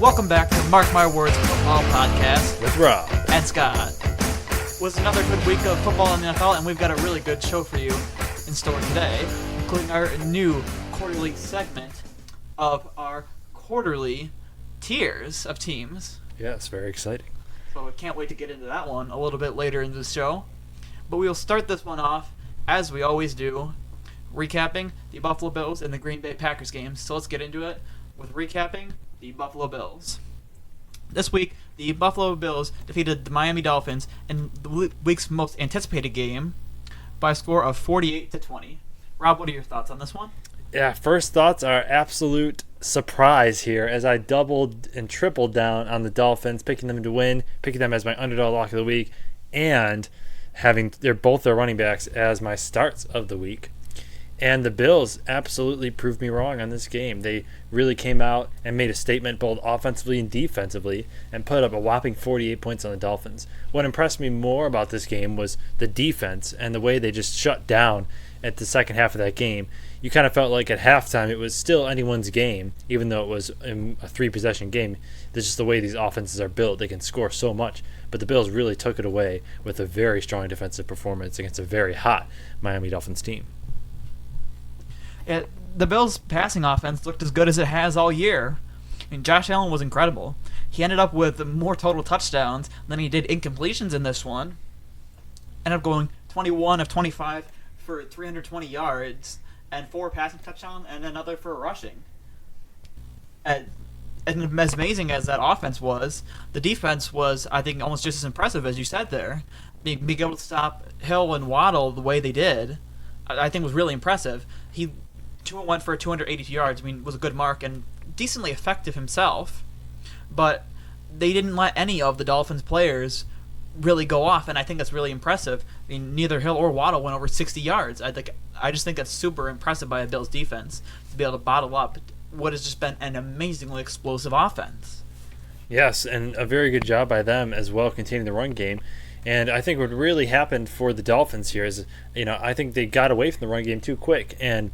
Welcome back to Mark My Words Football Podcast with Rob and Scott. It was another good week of football in the NFL, and we've got a really good show for you in store today, including our new quarterly segment of our quarterly tiers of teams. Yes, very exciting. So I can't wait to get into that one a little bit later in the show. But we will start this one off, as we always do, recapping the Buffalo Bills and the Green Bay Packers games. So let's get into it with recapping the Buffalo Bills. This week, the Buffalo Bills defeated the Miami Dolphins in the week's most anticipated game by a score of 48-20. Rob, what are your thoughts on this one? Yeah, first thoughts are absolute surprise here as I doubled and tripled down on the Dolphins, picking them to win, picking them as my underdog lock of the week, and having both their running backs as my starts of the week. And the Bills absolutely proved me wrong on this game. They really came out and made a statement both offensively and defensively and put up a whopping 48 points on the Dolphins. What impressed me more about this game was the defense and the way they just shut down at the second half of that game. You kind of felt like at halftime it was still anyone's game, even though it was a three-possession game. That's just the way these offenses are built. They can score so much. But the Bills really took it away with a very strong defensive performance against a very hot Miami Dolphins team. The Bills' passing offense looked as good as it has all year. I mean, Josh Allen was incredible. He ended up with more total touchdowns than he did incompletions in this one. Ended up going 21 of 25 for 320 yards and 4 passing touchdowns and another for rushing. And as amazing as that offense was, the defense was, I think, almost just as impressive as you said there. Being able to stop Hill and Waddle the way they did, I think was really impressive. He went for 282 yards. I mean, was a good mark and decently effective himself. But they didn't let any of the Dolphins players really go off, and I think that's really impressive. I mean, neither Hill or Waddle went over 60 yards. I just think that's super impressive by a Bills defense to be able to bottle up what has just been an amazingly explosive offense. Yes, and a very good job by them as well containing the run game. And I think what really happened for the Dolphins here is, I think they got away from the run game too quick, and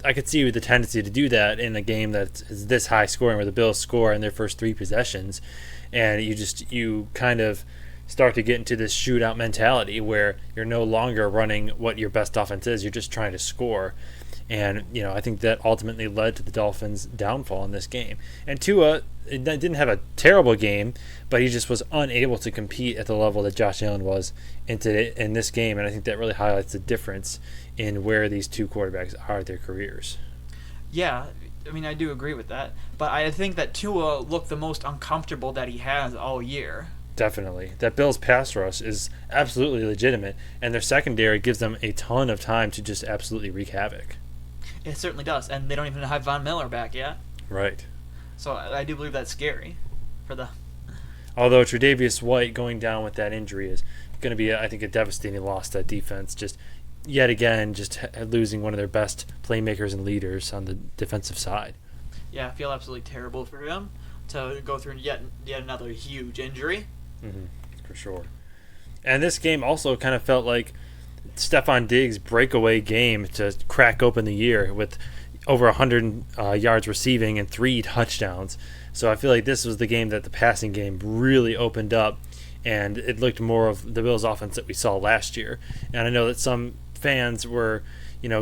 I could see the tendency to do that in a game that is this high scoring where the Bills score in their first 3 possessions, and you kind of start to get into this shootout mentality where you're no longer running what your best offense is, you're just trying to score. And, I think that ultimately led to the Dolphins' downfall in this game. And Tua didn't have a terrible game, but he just was unable to compete at the level that Josh Allen was in this game. And I think that really highlights the difference in where these two quarterbacks are at their careers. Yeah, I mean, I do agree with that. But I think that Tua looked the most uncomfortable that he has all year. Definitely. That Bills pass rush is absolutely legitimate, and their secondary gives them a ton of time to just absolutely wreak havoc. It certainly does, and they don't even have Von Miller back yet. Right. So I do believe that's scary for the. Although Tre'Davious White going down with that injury is going to be, I think, a devastating loss to that defense. Just yet again, just losing one of their best playmakers and leaders on the defensive side. Yeah, I feel absolutely terrible for him to go through yet another huge injury. Mm-hmm, for sure. And this game also kind of felt like Stephon Diggs' breakaway game to crack open the year with over 100 yards receiving and 3 touchdowns. So I feel like this was the game that the passing game really opened up, and it looked more of the Bills' offense that we saw last year. And I know that some fans were,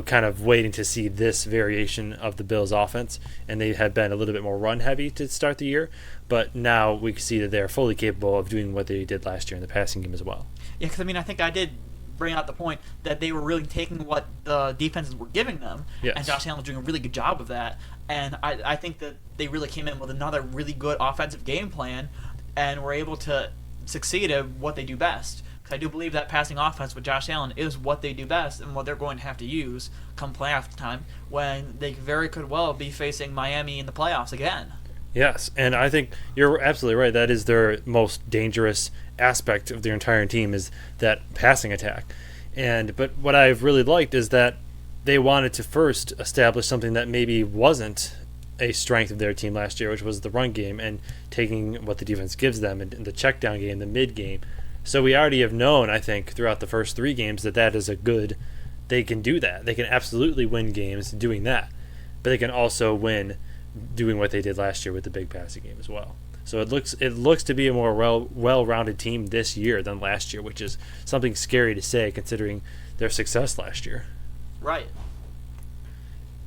kind of waiting to see this variation of the Bills' offense, and they had been a little bit more run-heavy to start the year. But now we can see that they're fully capable of doing what they did last year in the passing game as well. Yeah, because, I think I did bring out the point that they were really taking what the defenses were giving them, yes. And Josh Allen was doing a really good job of that. And I think that they really came in with another really good offensive game plan and were able to succeed at what they do best. Because I do believe that passing offense with Josh Allen is what they do best and what they're going to have to use come playoff time when they very could well be facing Miami in the playoffs again. Yes, and I think you're absolutely right. That is their most dangerous aspect of their entire team is that passing attack. But what I've really liked is that they wanted to first establish something that maybe wasn't a strength of their team last year, which was the run game and taking what the defense gives them in the check down game, the mid game. So we already have known, I think, throughout the first 3 games that is a good – they can do that. They can absolutely win games doing that. But they can also win doing what they did last year with the big passing game as well. So it looks to be a more well-rounded team this year than last year, which is something scary to say considering their success last year. Right.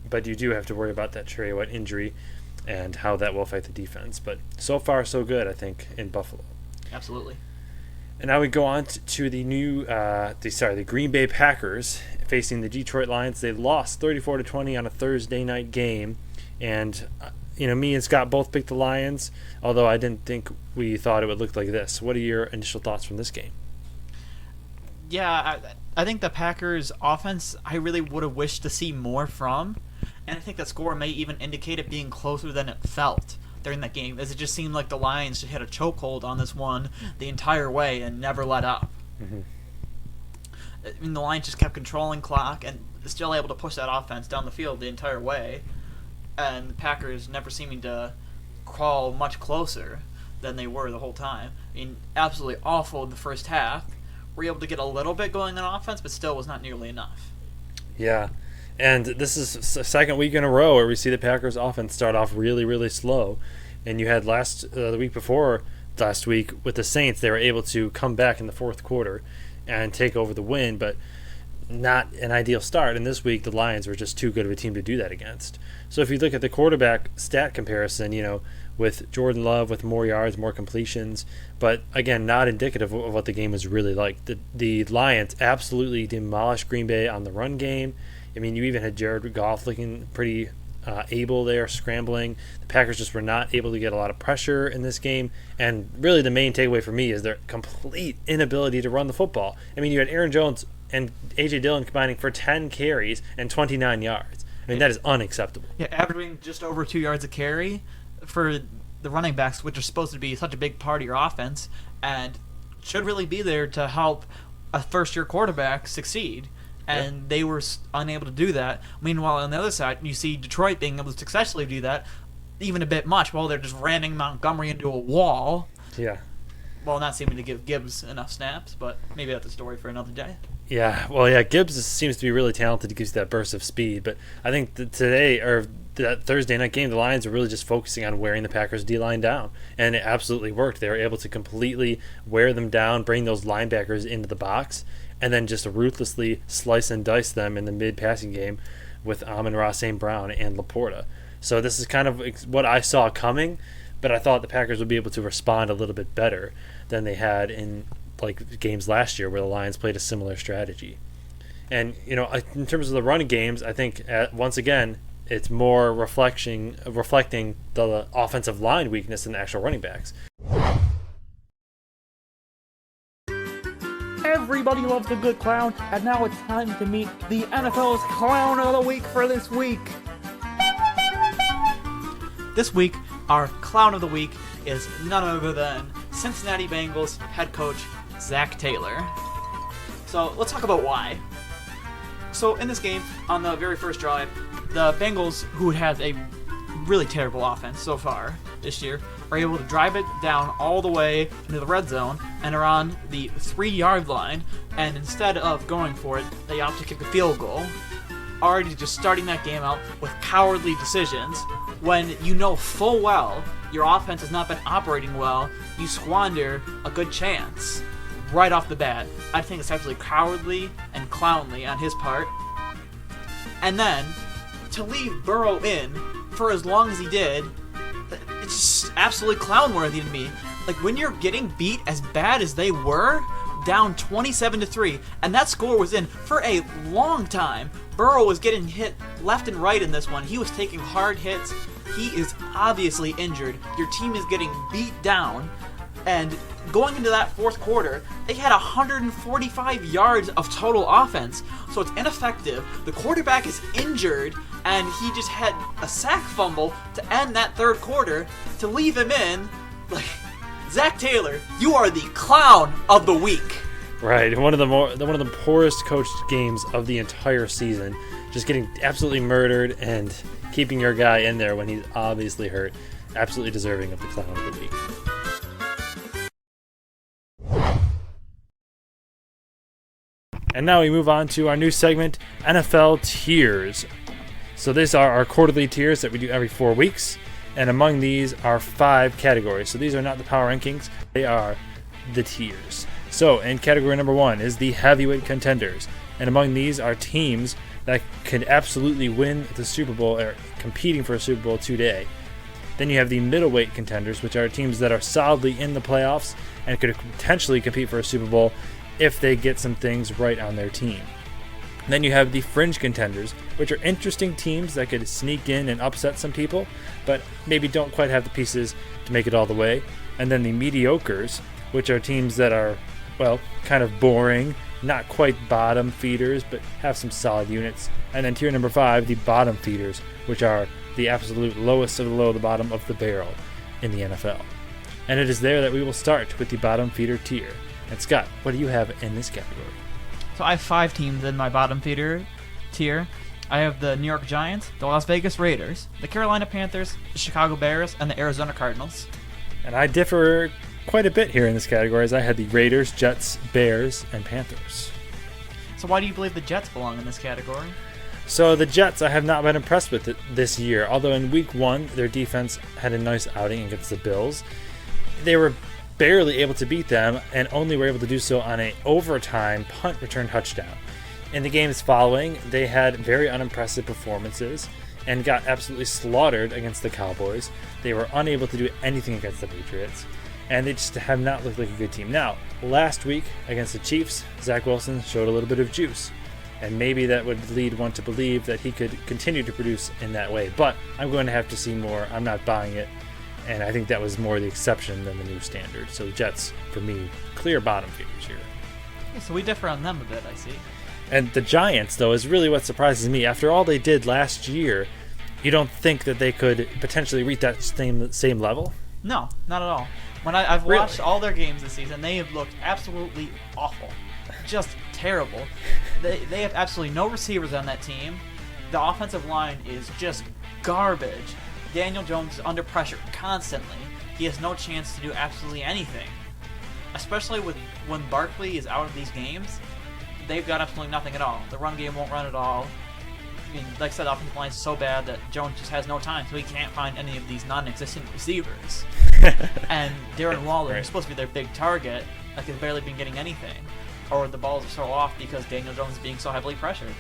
But you do have to worry about that Trey White injury and how that will affect the defense. But so far, so good, I think, in Buffalo. Absolutely. And now we go on to the Green Bay Packers facing the Detroit Lions. They lost 34-20 on a Thursday night game, and me and Scott both picked the Lions, although I didn't think we thought it would look like this. What are your initial thoughts from this game? Yeah, I think the Packers' offense, I really would have wished to see more from, and I think that score may even indicate it being closer than it felt during that game, as it just seemed like the Lions just had a chokehold on this one the entire way and never let up. Mm-hmm. I mean, the Lions just kept controlling clock and still able to push that offense down the field the entire way, and the Packers never seeming to crawl much closer than they were the whole time. I mean, absolutely awful in the first half. Were able to get a little bit going on offense, but still was not nearly enough. Yeah, and this is the second week in a row where we see the Packers offense start off really, really slow. And you had the week before last week with the Saints, they were able to come back in the fourth quarter and take over the win, but not an ideal start. And this week, the Lions were just too good of a team to do that against. So if you look at the quarterback stat comparison, with Jordan Love with more yards, more completions, but again, not indicative of what the game was really like. The Lions absolutely demolished Green Bay on the run game. I mean, you even had Jared Goff looking pretty able there, scrambling. The Packers just were not able to get a lot of pressure in this game, and really the main takeaway for me is their complete inability to run the football. I mean, you had Aaron Jones and A.J. Dillon combining for 10 carries and 29 yards. I mean, that is unacceptable. Yeah, averaging just over 2 yards a carry for the running backs, which are supposed to be such a big part of your offense and should really be there to help a first-year quarterback succeed. And they were unable to do that. Meanwhile, on the other side, you see Detroit being able to successfully do that even a bit much while they're just ramming Montgomery into a wall. Yeah. Well, not seeming to give Gibbs enough snaps, but maybe that's a story for another day. Yeah, Gibbs seems to be really talented. He gives you that burst of speed. But I think that that Thursday night game, the Lions were really just focusing on wearing the Packers' D-line down. And it absolutely worked. They were able to completely wear them down, bring those linebackers into the box, and then just ruthlessly slice and dice them in the mid-passing game with Amon-Ra St. Brown and Laporta. So this is kind of what I saw coming, but I thought the Packers would be able to respond a little bit better than they had in games last year where the Lions played a similar strategy. And, in terms of the running games, I think, once again, it's more reflecting the offensive line weakness than the actual running backs. Everybody loves a good clown, and now it's time to meet the NFL's Clown of the Week for this week. This week, our Clown of the Week is none other than Cincinnati Bengals head coach Zac Taylor. So let's talk about why. So in this game, on the very first drive, the Bengals, who has a really terrible offense so far this year, are able to drive it down all the way into the red zone and are on the 3-yard line, and instead of going for it, they opt to kick a field goal, already just starting that game out with cowardly decisions. When you know full well your offense has not been operating well, you squander a good chance right off the bat. I think it's absolutely cowardly and clownly on his part. And then to leave Burrow in for as long as he did, it's just absolutely clown-worthy to me. Like, when you're getting beat as bad as they were, down 27-3, and that score was in for a long time. Burrow was getting hit left and right in this one. He was taking hard hits. He is obviously injured. Your team is getting beat down, and going into that fourth quarter, they had 145 yards of total offense, so it's ineffective. The quarterback is injured, and he just had a sack fumble to end that third quarter to leave him in. Like, Zac Taylor, you are the clown of the week. Right, one of the poorest coached games of the entire season. Just getting absolutely murdered and keeping your guy in there when he's obviously hurt. Absolutely deserving of the clown of the week. And now we move on to our new segment, NFL Tiers. So these are our quarterly tiers that we do every 4 weeks. And among these are 5 categories. So these are not the power rankings, they are the tiers. So in category number 1 is the heavyweight contenders. And among these are teams that could absolutely win the Super Bowl or competing for a Super Bowl today. Then you have the middleweight contenders, which are teams that are solidly in the playoffs and could potentially compete for a Super Bowl if they get some things right on their team. Then you have the fringe contenders, which are interesting teams that could sneak in and upset some people, but maybe don't quite have the pieces to make it all the way. And then the mediocres, which are teams that are, well, kind of boring, not quite bottom feeders, but have some solid units. And then tier number 5, the bottom feeders, which are the absolute lowest of the low, the bottom of the barrel in the NFL. And it is there that we will start with the bottom feeder tier. And Scott, what do you have in this category? So I have 5 teams in my bottom feeder tier. I have the New York Giants, the Las Vegas Raiders, the Carolina Panthers, the Chicago Bears, and the Arizona Cardinals. And I differ quite a bit here in this category, as I had the Raiders, Jets, Bears, and Panthers. So why do you believe the Jets belong in this category? So the Jets, I have not been impressed with it this year. Although in week 1, their defense had a nice outing against the Bills. They were barely able to beat them and only were able to do so on an overtime punt return touchdown. In the games following, they had very unimpressive performances and got absolutely slaughtered against the Cowboys. They were unable to do anything against the Patriots, and they just have not looked like a good team. Now, last week against the Chiefs, Zach Wilson showed a little bit of juice, and maybe that would lead one to believe that he could continue to produce in that way. But I'm going to have to see more. I'm not buying it, and I think that was more the exception than the new standard. So the Jets, for me, clear bottom feeders here. Yeah, so we differ on them a bit, I see. And the Giants, though, is really what surprises me. After all they did last year, you don't think that they could potentially reach that same level? No, not at all. When I've Really? watched all their games this season, they have looked absolutely awful. Just terrible. They have absolutely no receivers on that team. The offensive line is just garbage. Daniel Jones is under pressure constantly. He has no chance to do absolutely anything. Especially when Barkley is out of these games, they've got absolutely nothing at all. The run game won't run at all. I mean, like I said, the offensive line is so bad that Jones just has no time, so he can't find any of these non-existent receivers. And Darren Waller, Right. who's supposed to be their big target, like has barely been getting anything. Or the balls are so off because Daniel Jones is being so heavily pressured.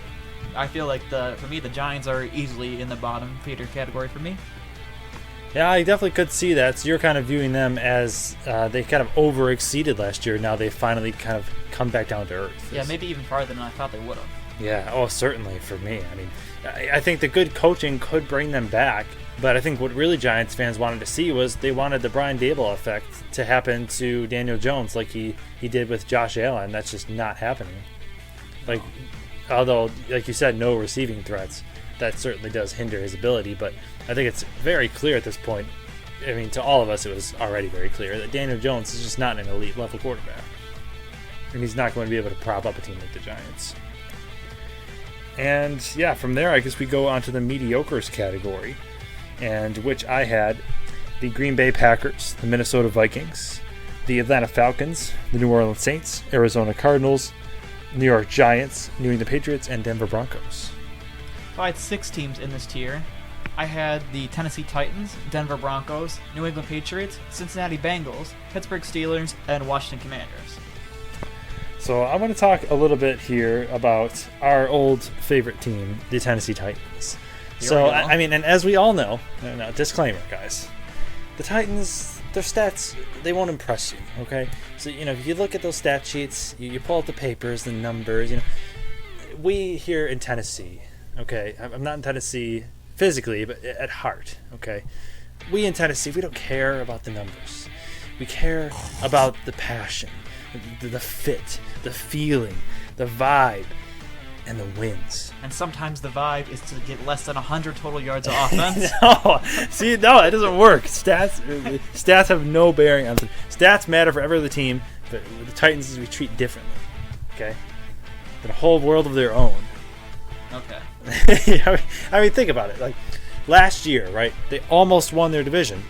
I feel like for me, the Giants are easily in the bottom feeder category for me. Yeah, I definitely could see that. So you're kind of viewing them as they kind of over-exceeded last year. Now they finally kind of come back down to earth. Yeah, maybe even farther than I thought they would have. Yeah, oh, certainly for me. I mean, I think the good coaching could bring them back, but I think what really Giants fans wanted to see was they wanted the Brian Daboll effect to happen to Daniel Jones like he did with Josh Allen. That's just not happening. Like, although, like you said, no receiving threats, that certainly does hinder his ability, but I think it's very clear at this point, I mean, to all of us it was already very clear, that Daniel Jones is just not an elite level quarterback. And he's not going to be able to prop up a team like the Giants. And yeah, from there, I guess we go on to the mediocres category, and which I had the Green Bay Packers, the Minnesota Vikings, the Atlanta Falcons, the New Orleans Saints, Arizona Cardinals, New York Giants, New England Patriots, and Denver Broncos. So I had 6 teams in this tier. I had the Tennessee Titans, Denver Broncos, New England Patriots, Cincinnati Bengals, Pittsburgh Steelers, and Washington Commanders. So I want to talk a little bit here about our old favorite team, the Tennessee Titans. Here So, we go. I mean, and as we all know, no, disclaimer, guys, the Titans, their stats, they won't impress you, okay? So, if you look at those stat sheets, you pull out the papers, the numbers, we here in Tennessee, okay, I'm not in Tennessee physically, but at heart, okay? We in Tennessee, we don't care about the numbers. We care about the passion, the fit, the feeling, the vibe, and the wins. And sometimes the vibe is to get less than 100 total yards of offense. No, see, no, it doesn't work. Stats have no bearing on it. Stats matter for every other team, but with the Titans, we treat differently. Okay, in a whole world of their own. Okay. I mean, think about it. Like last year, right? They almost won their division,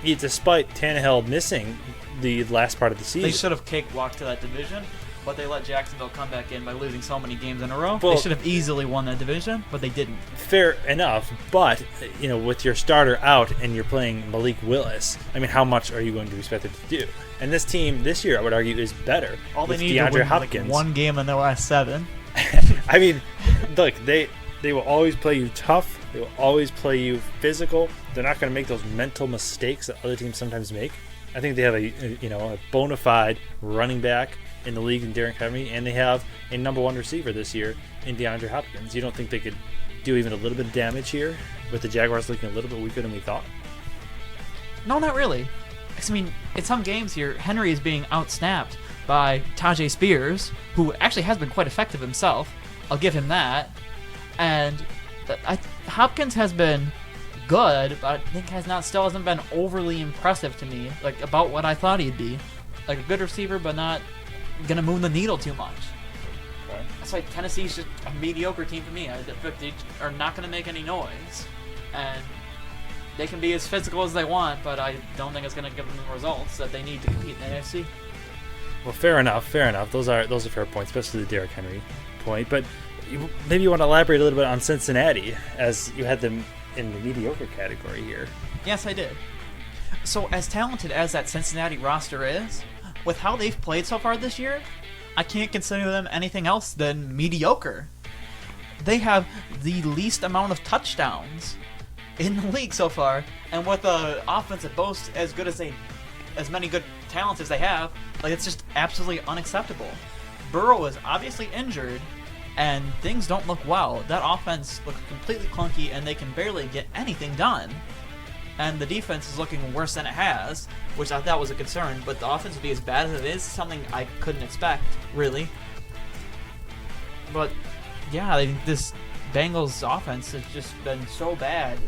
despite Tannehill missing the last part of the season. They should have cakewalked to that division. but they let Jacksonville come back in by losing so many games in a row. Well, they should have easily won that division, but they didn't. Fair enough, but with your starter out and you're playing Malik Willis, I mean, how much are you going to expect them to do? And this team this year, I would argue, is better. All they with need DeAndre to win Hopkins. like one game in their last 7. I mean, look, they will always play you tough. They will always play you physical. They're not going to make those mental mistakes that other teams sometimes make. I think they have a bona fide running back in the league in Derrick Henry, and they have a number 1 receiver this year in DeAndre Hopkins. You don't think they could do even a little bit of damage here with the Jaguars looking a little bit weaker than we thought? No, not really. 'Cause, I mean, in some games here, Henry is being outsnapped by Tajay Spears, who actually has been quite effective himself. I'll give him that. And Hopkins has been good, but I think still hasn't been overly impressive to me, like about what I thought he'd be. Like a good receiver, but not gonna move the needle too much. Okay. That's why Tennessee's just a mediocre team for me. They are not gonna make any noise, and they can be as physical as they want, but I don't think it's gonna give them the results that they need to compete in the AFC. Well, fair enough. Those are fair points, especially the Derrick Henry point. But maybe you want to elaborate a little bit on Cincinnati, as you had them in the mediocre category here. Yes, I did. So as talented as that Cincinnati roster is, with how they've played so far this year, I can't consider them anything else than mediocre. They have the least amount of touchdowns in the league so far, and with the offense that boasts as many good talents as they have, like, it's just absolutely unacceptable. Burrow is obviously injured, and things don't look well. That offense looks completely clunky, and they can barely get anything done. And the defense is looking worse than it has, which I thought was a concern, but the offense would be as bad as it is something I couldn't expect, really. But yeah, I think this Bengals offense has just been so bad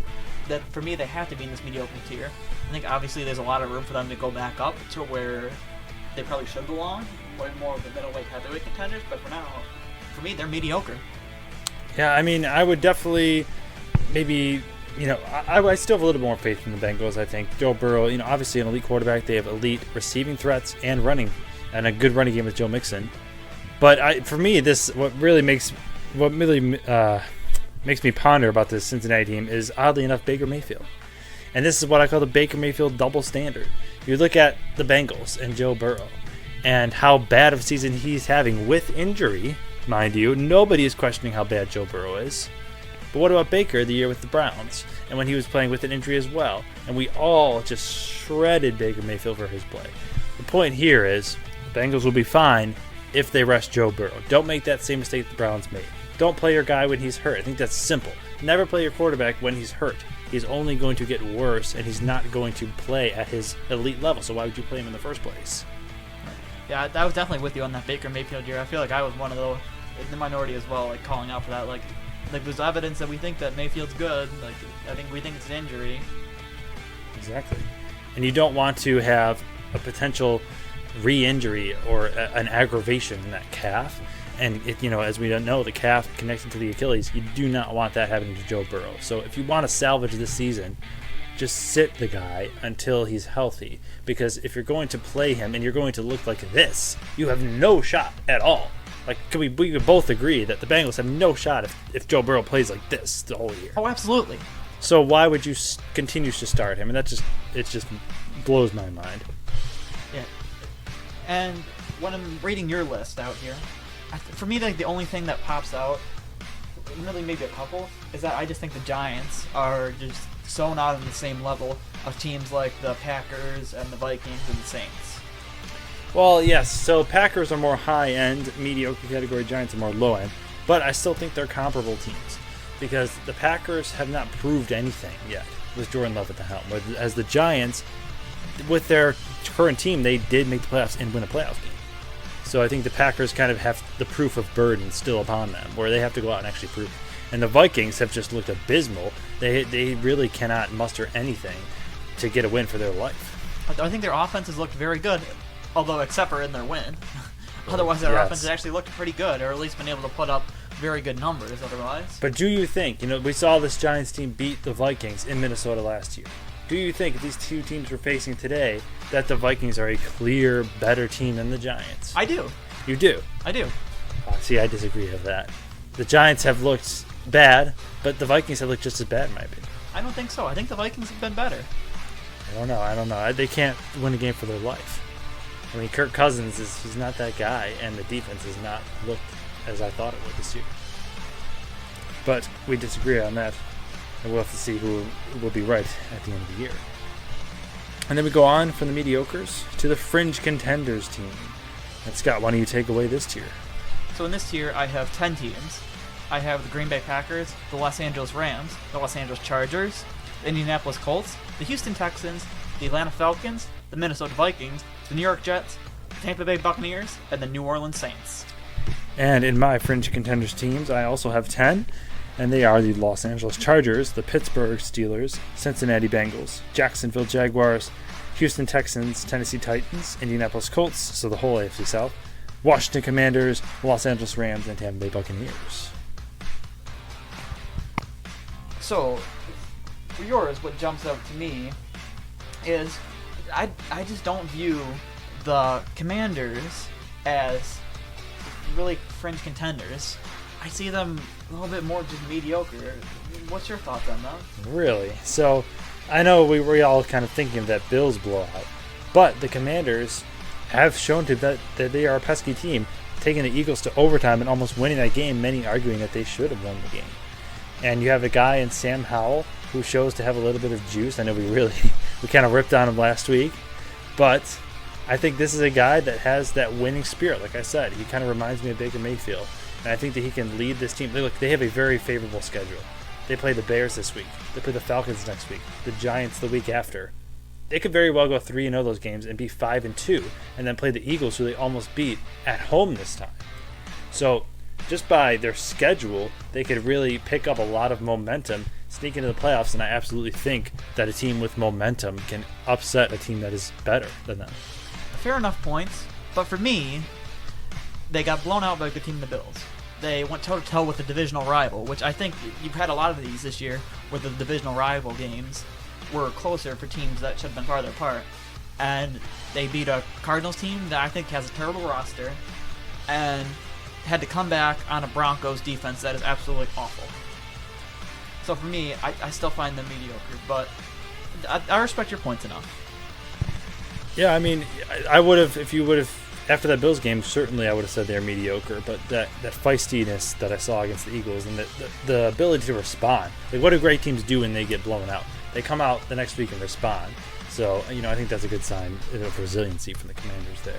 that for me they have to be in this mediocre tier. I think obviously there's a lot of room for them to go back up to where they probably should belong, or more of the middleweight heavyweight contenders, but for now, for me, they're mediocre. Yeah, I mean, I would definitely maybe, I still have a little more faith in the Bengals, I think. Joe Burrow, obviously an elite quarterback. They have elite receiving threats and running, and a good running game with Joe Mixon. But for me, what really makes me ponder about this Cincinnati team is, oddly enough, Baker Mayfield. And this is what I call the Baker Mayfield double standard. You look at the Bengals and Joe Burrow and how bad of a season he's having with injury, mind you. Nobody is questioning how bad Joe Burrow is. But what about Baker the year with the Browns, and when he was playing with an injury as well? And we all just shredded Baker Mayfield for his play. The point here is the Bengals will be fine if they rest Joe Burrow. Don't make that same mistake the Browns made. Don't play your guy when he's hurt. I think that's simple. Never play your quarterback when he's hurt. He's only going to get worse, and he's not going to play at his elite level. So why would you play him in the first place? Yeah, I was definitely with you on that Baker Mayfield year. I feel like I was one of the minority as well, like calling out for that. Like there's evidence that we think that Mayfield's good. Like I think we think it's an injury. Exactly. And you don't want to have a potential re-injury or an aggravation in that calf. And as we don't know, the calf connected to the Achilles, you do not want that happening to Joe Burrow. So if you want to salvage this season, just sit the guy until he's healthy. Because if you're going to play him and you're going to look like this, you have no shot at all. Like, we could both agree that the Bengals have no shot if Joe Burrow plays like this the whole year. Oh, absolutely. So why would you continue to start him? And it just blows my mind. Yeah. And when I'm reading your list out here, for me, like, the only thing that pops out, really maybe a couple, is that I just think the Giants are just so not on the same level of teams like the Packers and the Vikings and the Saints. Well, yes, so Packers are more high-end, mediocre category, Giants are more low-end, but I still think they're comparable teams because the Packers have not proved anything yet with Jordan Love at the helm, as the Giants, with their current team, they did make the playoffs and win a playoff game. So I think the Packers kind of have the proof of burden still upon them, where they have to go out and actually prove it. And the Vikings have just looked abysmal. They really cannot muster anything to get a win for their life. I think their offense has looked very good, although except for in their win. Otherwise, their offense has actually looked pretty good, or at least been able to put up very good numbers otherwise. But do you think, we saw this Giants team beat the Vikings in Minnesota last year. Do you think if these two teams we're facing today that the Vikings are a clear, better team than the Giants? I do. You do. I do. See, I disagree with that. The Giants have looked bad, but the Vikings have looked just as bad in my opinion. I don't think so. I think the Vikings have been better. I don't know. They can't win a game for their life. I mean, Kirk Cousins he's not that guy, and the defense has not looked as I thought it would this year. But we disagree on that, and we'll have to see who will be right at the end of the year. And then we go on from the mediocres to the fringe contenders team. And Scott, why don't you take away this tier? So in this tier, I have 10 teams. I have the Green Bay Packers, the Los Angeles Rams, the Los Angeles Chargers, the Indianapolis Colts, the Houston Texans, the Atlanta Falcons, the Minnesota Vikings, the New York Jets, the Tampa Bay Buccaneers, and the New Orleans Saints. And in my fringe contenders teams, I also have 10, and they are the Los Angeles Chargers, the Pittsburgh Steelers, Cincinnati Bengals, Jacksonville Jaguars, Houston Texans, Tennessee Titans, Indianapolis Colts, so the whole AFC South, Washington Commanders, Los Angeles Rams, and Tampa Bay Buccaneers. So, for yours, what jumps out to me is I just don't view the Commanders as really fringe contenders. I see them a little bit more just mediocre. What's your thoughts on that? Really? So, I know we were all kind of thinking of that Bills blowout, but the Commanders have shown that they are a pesky team, taking the Eagles to overtime and almost winning that game, many arguing that they should have won the game. And you have a guy in Sam Howell who shows to have a little bit of juice. I know we kind of ripped on him last week, but I think this is a guy that has that winning spirit. Like I said, he kind of reminds me of Baker Mayfield, and I think that he can lead this team. They have a very favorable schedule. They play the Bears this week. They play the Falcons next week. The Giants the week after. They could very well go 3-0 those games and be 5-2, and then play the Eagles, who they almost beat at home this time. So, just by their schedule, they could really pick up a lot of momentum, sneak into the playoffs, and I absolutely think that a team with momentum can upset a team that is better than them. Fair enough points, but for me, they got blown out by a good team, the Bills. They went toe-to-toe with a divisional rival, which I think you've had a lot of these this year, where the divisional rival games were closer for teams that should have been farther apart. And they beat a Cardinals team that I think has a terrible roster, and had to come back on a Broncos defense that is absolutely awful. So for me, I still find them mediocre, but I respect your points enough. Yeah, I mean, I would have, if you would have, after that Bills game, certainly I would have said they're mediocre, but that feistiness that I saw against the Eagles and the ability to respond, like what do great teams do when they get blown out? They come out the next week and respond. So, I think that's a good sign of resiliency from the Commanders there.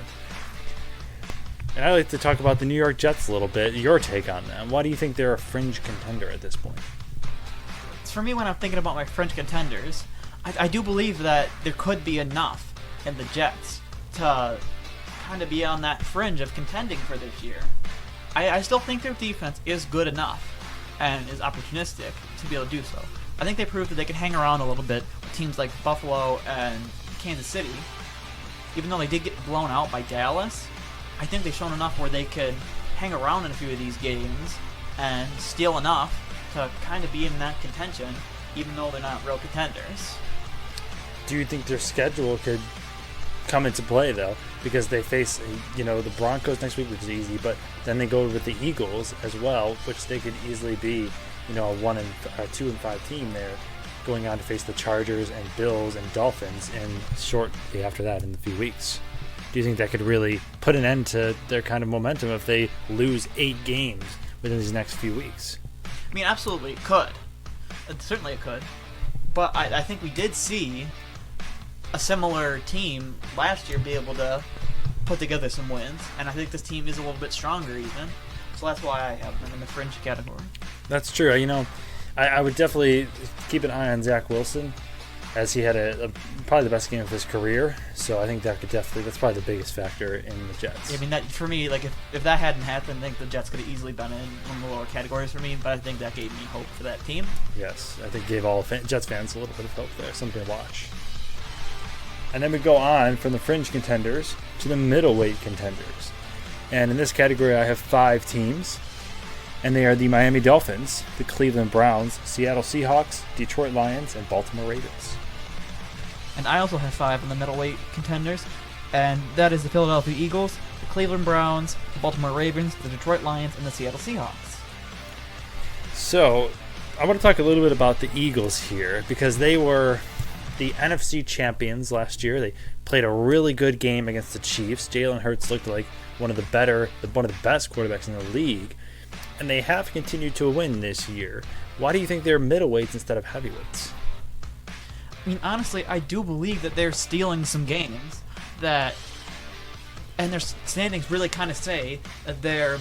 And I'd like to talk about the New York Jets a little bit. Your take on them. Why do you think they're a fringe contender at this point? For me, when I'm thinking about my fringe contenders, I do believe that there could be enough in the Jets to kind of be on that fringe of contending for this year. I still think their defense is good enough and is opportunistic to be able to do so. I think they proved that they can hang around a little bit with teams like Buffalo and Kansas City. Even though they did get blown out by Dallas, I think they've shown enough where they could hang around in a few of these games and steal enough to kind of be in that contention, even though they're not real contenders. Do you think their schedule could come into play, though? Because they face, the Broncos next week, which is easy, but then they go with the Eagles as well, which they could easily be, a 2-5 team there, going on to face the Chargers and Bills and Dolphins shortly after that in a few weeks. Do you think that could really put an end to their kind of momentum if they lose 8 games within these next few weeks? I mean, absolutely, it could. Certainly it could. But I think we did see a similar team last year be able to put together some wins, and I think this team is a little bit stronger even. So that's why I have them in the fringe category. That's true. I would definitely keep an eye on Zach Wilson, as he had probably the best game of his career. So I think that's probably the biggest factor in the Jets. Yeah, I mean, that for me, like if that hadn't happened, I think the Jets could have easily been in one of the lower categories for me. But I think that gave me hope for that team. Yes, I think gave all Jets fans a little bit of hope there, something to watch. And then we go on from the fringe contenders to the middleweight contenders. And in this category, I have 5 teams. And they are the Miami Dolphins, the Cleveland Browns, Seattle Seahawks, Detroit Lions, and Baltimore Ravens. And I also have 5 in the middleweight contenders. And that is the Philadelphia Eagles, the Cleveland Browns, the Baltimore Ravens, the Detroit Lions, and the Seattle Seahawks. So, I want to talk a little bit about the Eagles here because they were the NFC champions last year. They played a really good game against the Chiefs. Jalen Hurts looked like one of the best quarterbacks in the league, and they have continued to win this year. Why do you think they're middleweights instead of heavyweights? I mean, honestly, I do believe that they're stealing some games and their standings really kind of say that they're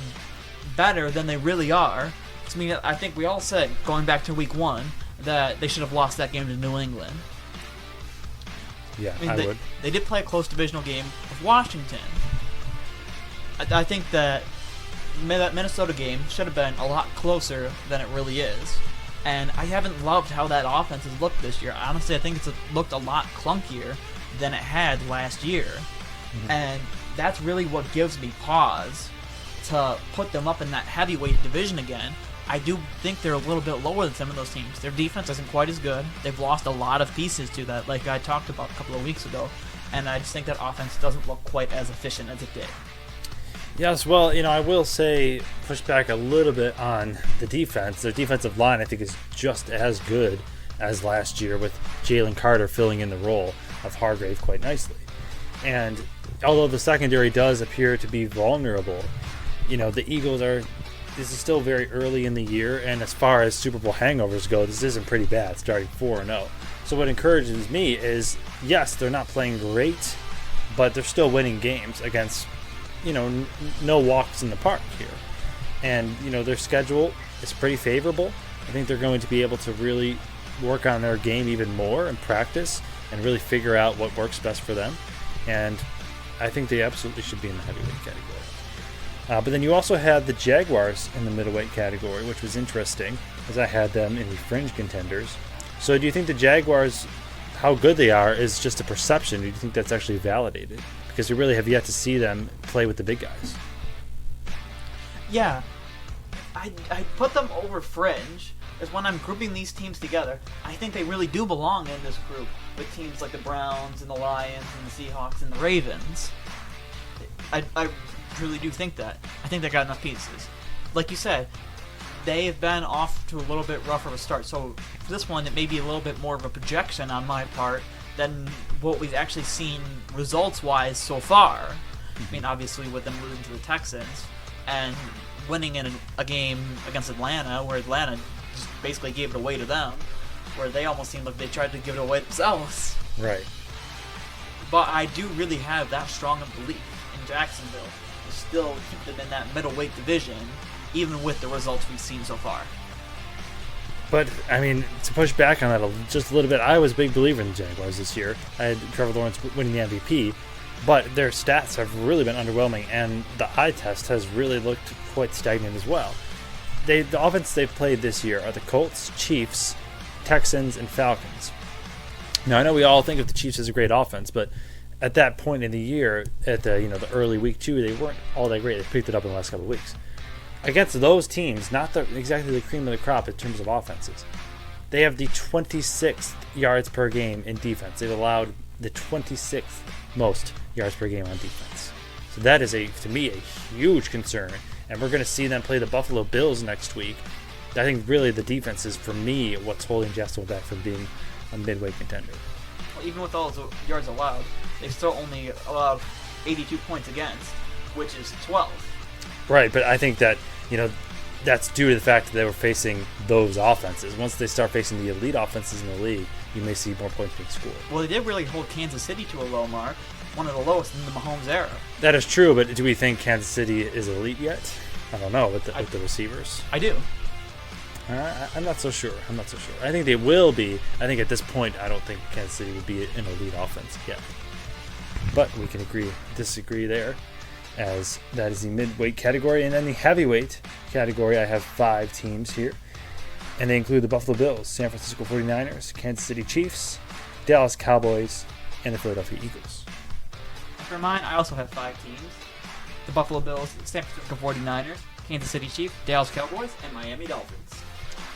better than they really are. I mean, I think we all said, going back to week 1, that they should have lost that game to New England. Yeah, I mean, I would. They did play a close divisional game with Washington. I think that Minnesota game should have been a lot closer than it really is. And I haven't loved how that offense has looked this year. Honestly, I think it's looked a lot clunkier than it had last year. Mm-hmm. And that's really what gives me pause to put them up in that heavyweight division again. I do think they're a little bit lower than some of those teams. Their defense isn't quite as good. They've lost a lot of pieces to that, like I talked about a couple of weeks ago. And I just think that offense doesn't look quite as efficient as it did. Yes, well, I will say, push back a little bit on the defense. Their defensive line, I think, is just as good as last year, with Jalen Carter filling in the role of Hargrave quite nicely. And although the secondary does appear to be vulnerable, the Eagles this is still very early in the year, and as far as Super Bowl hangovers go, this isn't pretty bad, starting 4-0. So what encourages me is, yes, they're not playing great, but they're still winning games against no walks in the park here. And, their schedule is pretty favorable. I think they're going to be able to really work on their game even more and practice and really figure out what works best for them. And I think they absolutely should be in the heavyweight category. But then you also had the Jaguars in the middleweight category, which was interesting, as I had them in the fringe contenders. So do you think the Jaguars, how good they are, is just a perception? Do you think that's actually validated? Because we really have yet to see them play with the big guys. Yeah, I put them over fringe, is when I'm grouping these teams together. I think they really do belong in this group with teams like the Browns and the Lions and the Seahawks and the Ravens. I really do think that. I think they got enough pieces. Like you said, they have been off to a little bit rougher of a start. So for this one, it may be a little bit more of a projection on my part than what we've actually seen results-wise so far. I mean, obviously with them losing to the Texans and winning in a game against Atlanta, where Atlanta just basically gave it away to them, where they almost seemed like they tried to give it away themselves. Right. But I do really have that strong a belief in Jacksonville to still keep them in that middleweight division, even with the results we've seen so far. But, I mean, to push back on that just a little bit, I was a big believer in the Jaguars this year. I had Trevor Lawrence winning the MVP, but their stats have really been underwhelming, and the eye test has really looked quite stagnant as well. The offense they've played this year are the Colts, Chiefs, Texans, and Falcons. Now, I know we all think of the Chiefs as a great offense, but at that point in the year, at the early week 2, they weren't all that great. They picked it up in the last couple of weeks. Against those teams, not exactly the cream of the crop in terms of offenses, they have the 26th yards per game in defense. They've allowed the 26th most yards per game on defense. So that is, to me, a huge concern. And we're going to see them play the Buffalo Bills next week. I think really the defense is, for me, what's holding Jacksonville back from being a midweight contender. Well, even with all those yards allowed, they've still only allowed 82 points against, which is 12th. Right, but I think that, that's due to the fact that they were facing those offenses. Once they start facing the elite offenses in the league, you may see more points being scored. Well, they did really hold Kansas City to a low mark, one of the lowest in the Mahomes era. That is true, but do we think Kansas City is elite yet? I don't know, with the receivers. I do. I'm not so sure. I think they will be. I think at this point, I don't think Kansas City would be an elite offense yet. But we can disagree there, as that is the midweight category. And then the heavyweight category, I have 5 teams here. And they include the Buffalo Bills, San Francisco 49ers, Kansas City Chiefs, Dallas Cowboys, and the Philadelphia Eagles. For mine, I also have 5 teams. The Buffalo Bills, San Francisco 49ers, Kansas City Chiefs, Dallas Cowboys, and Miami Dolphins.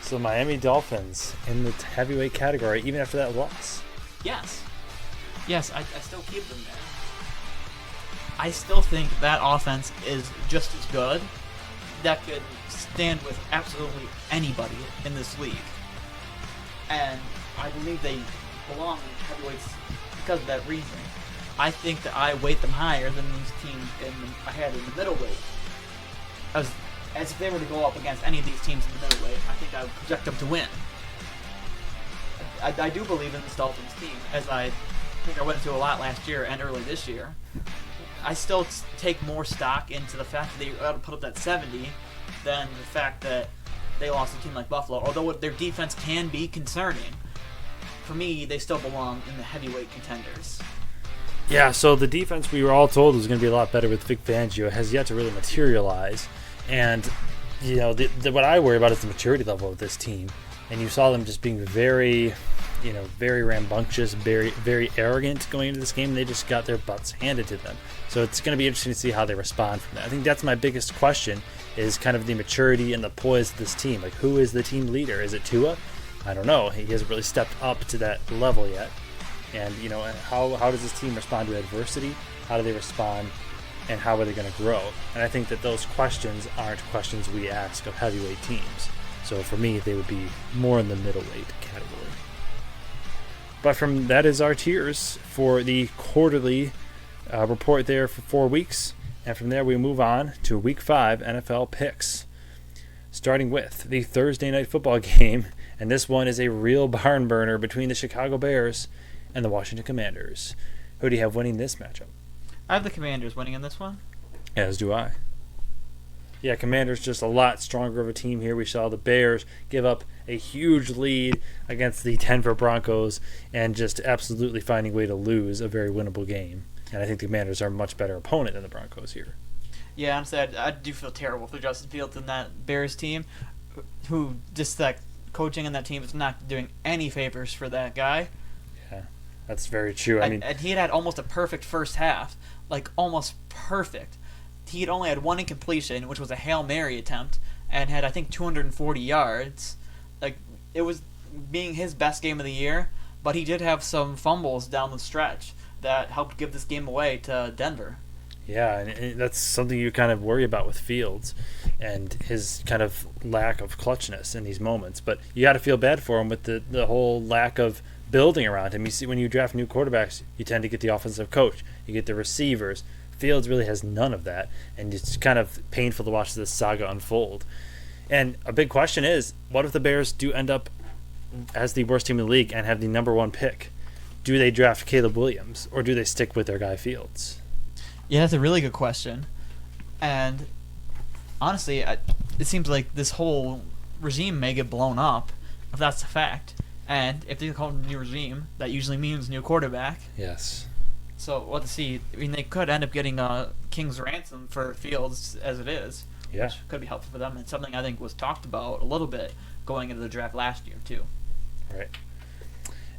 So Miami Dolphins in the heavyweight category, even after that loss. Yes, I still keep them there. I still think that offense is just as good. That could stand with absolutely anybody in this league. And I believe they belong in heavyweights because of that reason. I think that I weight them higher than these teams I had in the middleweight. As if they were to go up against any of these teams in the middleweight, I think I would project them to win. I do believe in this Dolphins team, as I think I went into a lot last year and early this year. I still take more stock into the fact that they were able to put up that 70 than the fact that they lost a team like Buffalo. Although their defense can be concerning, for me, they still belong in the heavyweight contenders. Yeah, so the defense we were all told was going to be a lot better with Vic Fangio has yet to really materialize. And, you know, what I worry about is the maturity level of this team. And you saw them just being very, very rambunctious, very, very arrogant going into this game. And they just got their butts handed to them. So it's going to be interesting to see how they respond from that. I think that's my biggest question is kind of the maturity and the poise of this team. Like, who is the team leader? Is it Tua? I don't know. He hasn't really stepped up to that level yet. And, how does this team respond to adversity? How do they respond? And how are they going to grow? And I think that those questions aren't questions we ask of heavyweight teams. So for me, they would be more in the middleweight category. But that is our tiers for the quarterly report there for 4 weeks. And from there, we move on to Week 5 NFL picks. Starting with the Thursday night football game. And this one is a real barn burner between the Chicago Bears and the Washington Commanders. Who do you have winning this matchup? I have the Commanders winning in this one. As do I. Yeah, Commanders just a lot stronger of a team here. We saw the Bears give up a huge lead against the Denver Broncos and just absolutely finding a way to lose a very winnable game. And I think the Commanders are a much better opponent than the Broncos here. Yeah, honestly, I do feel terrible for Justin Fields and that Bears team, who just that coaching in that team is not doing any favors for that guy. Yeah, that's very true. And he had almost a perfect first half, like almost perfect. He had only had one incompletion, which was a Hail Mary attempt, and had, I think, 240 yards. Like, it was being his best game of the year, but he did have some fumbles down the stretch that helped give this game away to Denver. Yeah, and that's something you kind of worry about with Fields and his kind of lack of clutchness in these moments. But you got to feel bad for him with the whole lack of building around him. You see, when you draft new quarterbacks, you tend to get the offensive coach, you get the receivers. Fields really has none of that, and it's kind of painful to watch this saga unfold. And a big question is, what if the Bears do end up as the worst team in the league and have the number one pick? Do they draft Caleb Williams, or do they stick with their guy Fields? Yeah, that's a really good question. And honestly, it seems like this whole regime may get blown up, if that's a fact. And if they call it a new regime, that usually means new quarterback. Yes. So we'll have to see. I mean, they could end up getting a king's ransom for Fields as it is. Yeah. Which could be helpful for them. And something I think was talked about a little bit going into the draft last year, too. Right.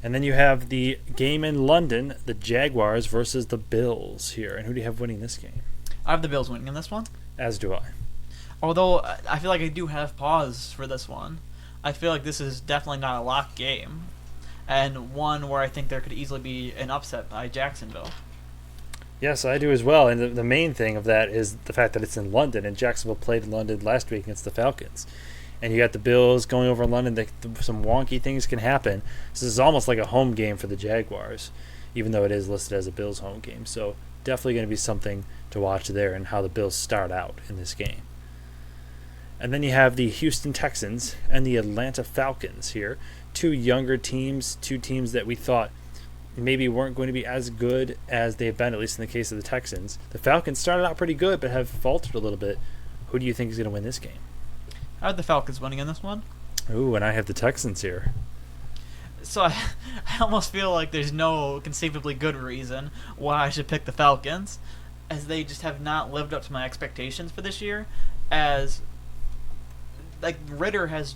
And then you have the game in London, the Jaguars versus the Bills here. And who do you have winning this game? I have the Bills winning in this one. As do I. Although, I feel like I do have pause for this one. I feel like this is definitely not a locked game. And one where I think there could easily be an upset by Jacksonville. Yes, I do as well. And the main thing of that is the fact that it's in London. And Jacksonville played in London last week against the Falcons. And you got the Bills going over in London. Some wonky things can happen. So this is almost like a home game for the Jaguars, even though it is listed as a Bills home game. So definitely going to be something to watch there and how the Bills start out in this game. And then you have the Houston Texans and the Atlanta Falcons here. Two younger teams, two teams that we thought maybe weren't going to be as good as they've been, at least in the case of the Texans. The Falcons started out pretty good but have faltered a little bit. Who do you think is going to win this game? I have the Falcons winning in this one. Ooh, and I have the Texans here. So I almost feel like there's no conceivably good reason why I should pick the Falcons, as they just have not lived up to my expectations for this year. As like Ritter has,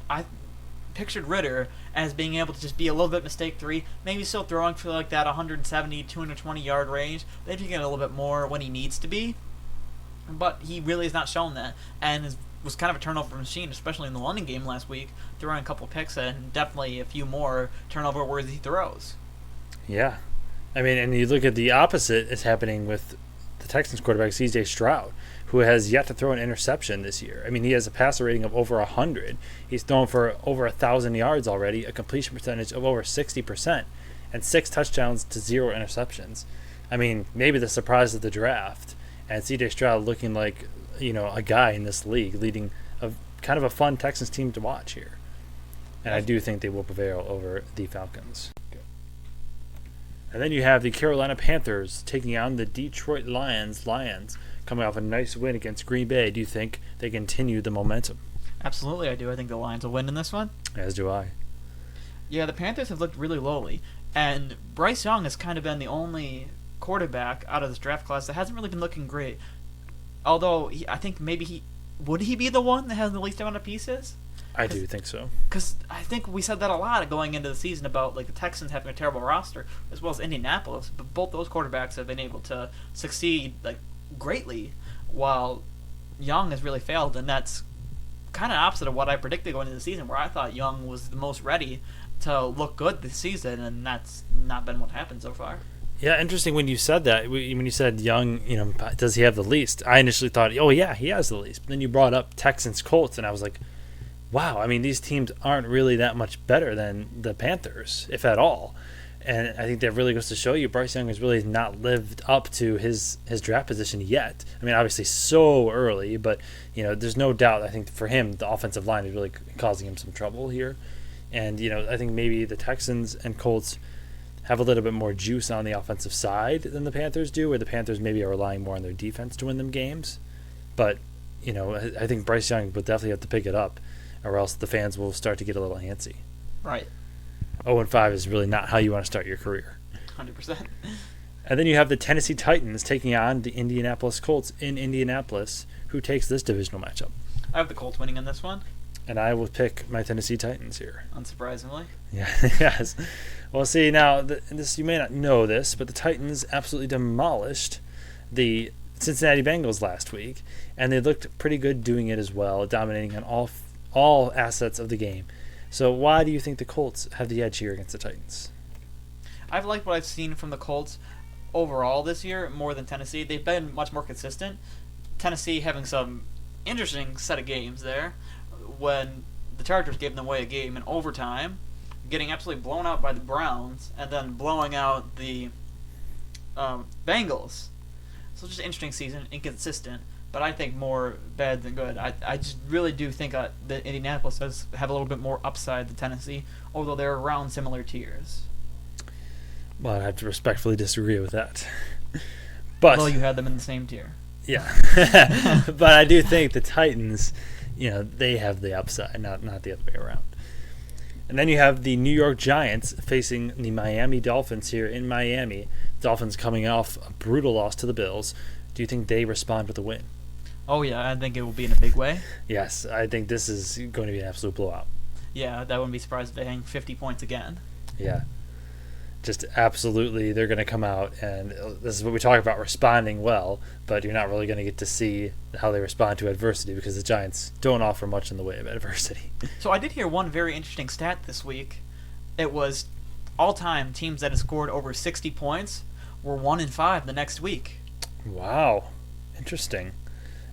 I pictured Ritter as being able to just be a little bit mistake-free, maybe still throwing for like that 170, 220 yard range. Maybe get a little bit more when he needs to be, but he really has not shown that, and was kind of a turnover machine, especially in the London game last week, throwing a couple picks and definitely a few more turnover-worthy throws. Yeah. I mean, and you look at the opposite is happening with the Texans quarterback, C.J. Stroud, who has yet to throw an interception this year. I mean, he has a passer rating of over 100. He's thrown for over 1,000 yards already, a completion percentage of over 60%, and 6 touchdowns to 0 interceptions. I mean, maybe the surprise of the draft, and C.J. Stroud looking like, a guy in this league, leading a kind of a fun Texans team to watch here. And I do think they will prevail over the Falcons. And then you have the Carolina Panthers taking on the Detroit Lions. Lions coming off a nice win against Green Bay. Do you think they continue the momentum? Absolutely, I do. I think the Lions will win in this one. As do I. Yeah, the Panthers have looked really lowly, and Bryce Young has kind of been the only quarterback out of this draft class that hasn't really been looking great. Although, I think maybe would he be the one that has the least amount of pieces? I do think so. Because I think we said that a lot going into the season about the Texans having a terrible roster, as well as Indianapolis. But both those quarterbacks have been able to succeed greatly, while Young has really failed, and that's kind of opposite of what I predicted going into the season, where I thought Young was the most ready to look good this season, and that's not been what happened so far. Yeah, interesting when you said that. When you said Young, does he have the least? I initially thought, oh yeah, he has the least. But then you brought up Texans Colts, and I was like, wow, I mean, these teams aren't really that much better than the Panthers, if at all. And I think that really goes to show you Bryce Young has really not lived up to his draft position yet. I mean, obviously so early, but, there's no doubt, I think for him, the offensive line is really causing him some trouble here. And, I think maybe the Texans and Colts have a little bit more juice on the offensive side than the Panthers do, where the Panthers maybe are relying more on their defense to win them games. But, I think Bryce Young will definitely have to pick it up, or else the fans will start to get a little antsy. Right. 0-5 is really not how you want to start your career. 100%. And then you have the Tennessee Titans taking on the Indianapolis Colts in Indianapolis. Who takes this divisional matchup? I have the Colts winning in this one. And I will pick my Tennessee Titans here. Unsurprisingly. Yeah, yes. Well, see, now, this you may not know this, but the Titans absolutely demolished the Cincinnati Bengals last week, and they looked pretty good doing it as well, dominating on all assets of the game. So why do you think the Colts have the edge here against the Titans? I've liked what I've seen from the Colts overall this year more than Tennessee. They've been much more consistent. Tennessee having some interesting set of games there when the Chargers gave them away a game in overtime, getting absolutely blown out by the Browns, and then blowing out the Bengals. So just an interesting season, inconsistent, but I think more bad than good. I just really do think that Indianapolis does have a little bit more upside than Tennessee, although they're around similar tiers. Well, I have to respectfully disagree with that. But Well, you had them in the same tier. Yeah. But I do think the Titans, they have the upside, not the other way around. And then you have the New York Giants facing the Miami Dolphins here in Miami. Dolphins coming off a brutal loss to the Bills. Do you think they respond with a win? Oh, yeah, I think it will be in a big way. Yes, I think this is going to be an absolute blowout. Yeah, that wouldn't be surprised if they hang 50 points again. Yeah. Just absolutely, they're going to come out, and this is what we talk about, responding well, but you're not really going to get to see how they respond to adversity because the Giants don't offer much in the way of adversity. So I did hear one very interesting stat this week. It was all-time teams that have scored over 60 points were 1-5 the next week. Wow. Interesting.